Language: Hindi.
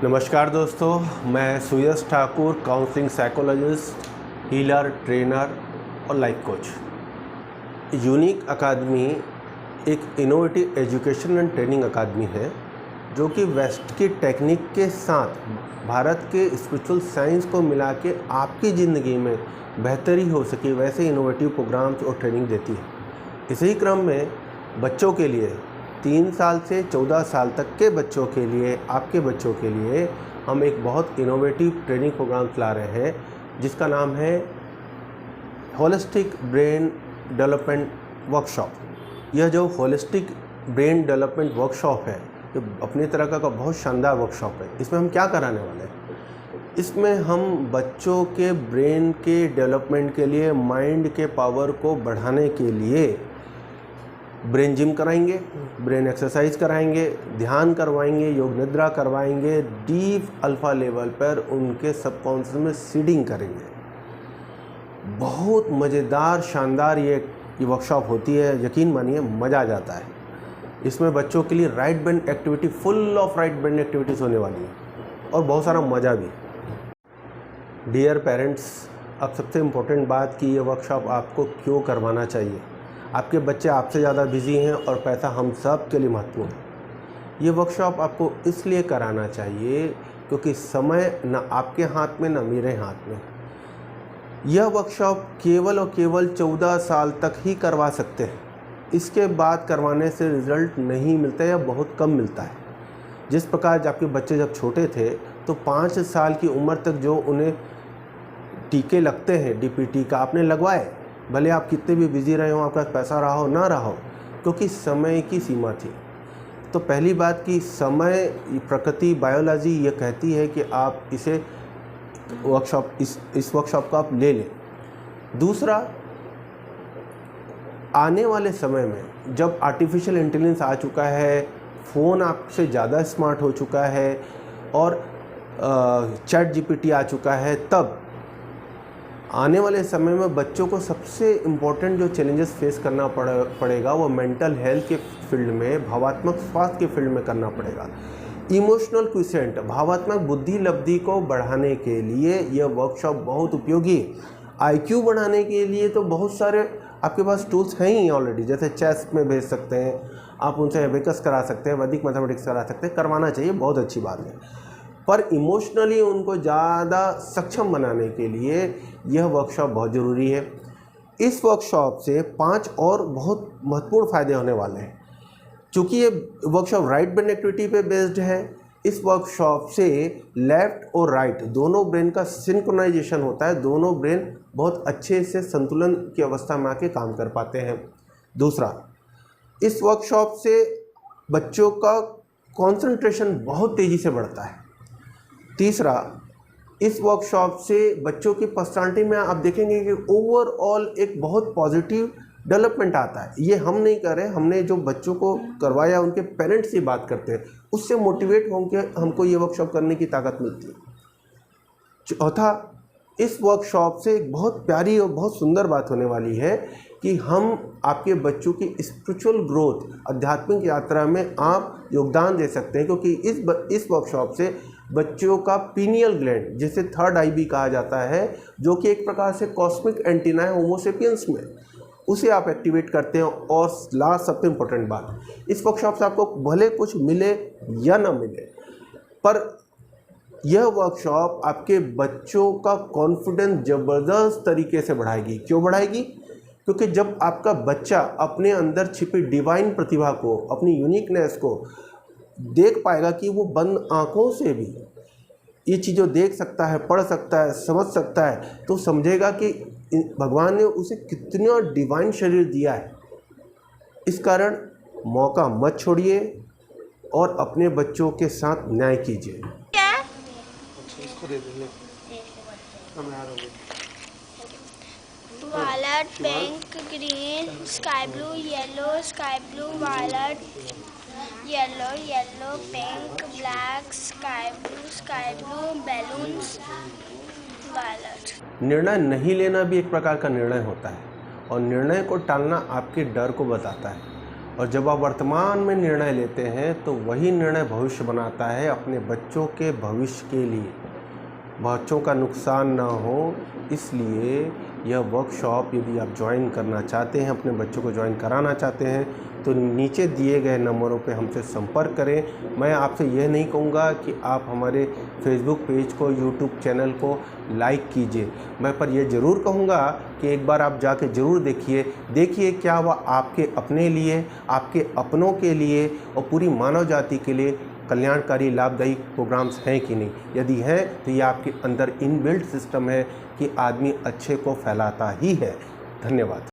नमस्कार दोस्तों, मैं Suyash Thakur, counselling psychologist, healer, trainer और लाइफ कोच। यूनिक अकादमी एक innovative education and training academy है जो कि वेस्ट की टेक्निक के साथ भारत के स्पिरिचुअल साइंस को मिला के आपकी ज़िंदगी में बेहतरी हो सके वैसे इनोवेटिव प्रोग्राम्स और ट्रेनिंग देती है। इसी क्रम में बच्चों के लिए 3 साल से 14 साल तक के बच्चों के लिए, आपके बच्चों के लिए हम एक बहुत इनोवेटिव ट्रेनिंग प्रोग्राम चला रहे हैं जिसका नाम है होलिस्टिक ब्रेन डेवलपमेंट वर्कशॉप। यह जो होलिस्टिक ब्रेन डेवलपमेंट वर्कशॉप है ये अपनी तरह का बहुत शानदार वर्कशॉप है। इसमें हम क्या कराने वाले हैं? इसमें हम बच्चों के ब्रेन के डेवलपमेंट के लिए, माइंड के पावर को बढ़ाने के लिए ब्रेन जिम कराएंगे, ब्रेन एक्सरसाइज कराएंगे, ध्यान करवाएंगे, योग निद्रा करवाएंगे, डीप अल्फा लेवल पर उनके सबकॉन्शियस में सीडिंग करेंगे। बहुत मज़ेदार, शानदार ये वर्कशॉप होती है। यकीन मानिए मज़ा आ जाता है। इसमें बच्चों के लिए right brain activity, full of right brain activities होने वाली है और बहुत सारा मज़ा भी। डियर पेरेंट्स, अब सबसे इम्पोर्टेंट बात कि ये वर्कशॉप आपको क्यों करवाना चाहिए। आपके बच्चे आपसे ज़्यादा बिजी हैं और पैसा हम सब के लिए महत्वपूर्ण है। ये वर्कशॉप आपको इसलिए कराना चाहिए क्योंकि समय न आपके हाथ में न मेरे हाथ में। यह वर्कशॉप केवल और केवल 14 साल तक ही करवा सकते हैं। इसके बाद करवाने से रिज़ल्ट नहीं मिलता या बहुत कम मिलता है। जिस प्रकार आपके बच्चे जब छोटे थे तो 5 साल की उम्र तक जो उन्हें टीके लगते हैं, डीपीटी का, आपने लगवाए, भले आप कितने भी बिजी रहे हो, आपका पैसा रहा हो ना रहा हो, क्योंकि समय की सीमा थी। तो पहली बात कि समय, प्रकृति, बायोलॉजी ये कहती है कि आप इसे वर्कशॉप, इस वर्कशॉप को आप ले लें। दूसरा, आने वाले समय में जब आर्टिफिशियल इंटेलिजेंस आ चुका है, फ़ोन आपसे ज़्यादा स्मार्ट हो चुका है और चैट जीपीटी आ चुका है, तब आने वाले समय में बच्चों को सबसे इम्पोर्टेंट जो चैलेंजेस फेस करना पड़ेगा वो मेंटल हेल्थ के फील्ड में, भावात्मक स्वास्थ्य के फील्ड में करना पड़ेगा। इमोशनल क्विसेंट, भावात्मक बुद्धि लब्धि को बढ़ाने के लिए यह वर्कशॉप बहुत उपयोगी है। आईक्यू बढ़ाने के लिए तो बहुत सारे आपके पास टूल्स हैं ही ऑलरेडी, जैसे चेस में भेज सकते हैं, आप उनसे एबेकस करा सकते हैं, वैदिक मैथमेटिक्स करा सकते हैं, करवाना चाहिए, बहुत अच्छी बात है। पर इमोशनली उनको ज़्यादा सक्षम बनाने के लिए यह वर्कशॉप बहुत ज़रूरी है। इस वर्कशॉप से 5 और बहुत महत्वपूर्ण फ़ायदे होने वाले हैं। चूँकि ये वर्कशॉप राइट ब्रेन एक्टिविटी पे बेस्ड है, इस वर्कशॉप से लेफ़्ट और राइट दोनों ब्रेन का सिंक्रोनाइजेशन होता है। दोनों ब्रेन बहुत अच्छे से संतुलन की अवस्था में आके काम कर पाते हैं। दूसरा, इस वर्कशॉप से बच्चों का कंसंट्रेशन बहुत तेज़ी से बढ़ता है। तीसरा, इस वर्कशॉप से बच्चों की पर्सनालिटी में आप देखेंगे कि ओवरऑल एक बहुत पॉजिटिव डेवलपमेंट आता है। ये हम नहीं कर रहे, हमने जो बच्चों को करवाया उनके पेरेंट्स से बात करते हैं, उससे मोटिवेट होकर हमको ये वर्कशॉप करने की ताकत मिलती है। चौथा, इस वर्कशॉप से एक बहुत प्यारी और बहुत सुंदर बात होने वाली है कि हम आपके बच्चों की स्पिरिचुअल ग्रोथ, आध्यात्मिक यात्रा में आप योगदान दे सकते हैं, क्योंकि इस वर्कशॉप से बच्चों का पीनियल ग्लैंड, जिसे थर्ड आई भी कहा जाता है, जो कि एक प्रकार से कॉस्मिक एंटीना है होमो सेपियंस में, उसे आप एक्टिवेट करते हैं। और लास्ट सबसे इम्पोर्टेंट बात, इस वर्कशॉप से आपको भले कुछ मिले या ना मिले, पर यह वर्कशॉप आपके बच्चों का कॉन्फिडेंस ज़बरदस्त तरीके से बढ़ाएगी। क्यों बढ़ाएगी? क्योंकि जब आपका बच्चा अपने अंदर छिपी डिवाइन प्रतिभा को, अपनी यूनिकनेस को देख पाएगा कि वो बंद आँखों से भी ये चीज़ें देख सकता है, पढ़ सकता है, समझ सकता है, तो समझेगा कि भगवान ने उसे कितना डिवाइन शरीर दिया है। इस कारण मौका मत छोड़िए और अपने बच्चों के साथ न्याय कीजिए। Violet, pink, green, sky blue, violet, yellow, pink, black, sky blue, balloons, violet. निर्णय नहीं लेना भी एक प्रकार का निर्णय होता है और निर्णय को टालना आपके डर को बताता है। और जब आप वर्तमान में निर्णय लेते हैं तो वही निर्णय भविष्य बनाता है अपने बच्चों के भविष्य के लिए, बच्चों का नुकसान ना हो। इसलिए यह वर्कशॉप यदि आप ज्वाइन करना चाहते हैं, अपने बच्चों को ज्वाइन कराना चाहते हैं, तो नीचे दिए गए नंबरों पे हमसे संपर्क करें। मैं आपसे यह नहीं कहूँगा कि आप हमारे फेसबुक पेज को, यूट्यूब चैनल को लाइक कीजिए, मैं पर यह ज़रूर कहूँगा कि एक बार आप जाके ज़रूर देखिए क्या वह आपके अपने लिए, आपके अपनों के लिए और पूरी मानव जाति के लिए कल्याणकारी लाभदायी प्रोग्राम्स हैं कि नहीं। यदि हैं तो ये आपके अंदर इनबिल्ट सिस्टम है कि आदमी अच्छे को फैलाता ही है। धन्यवाद।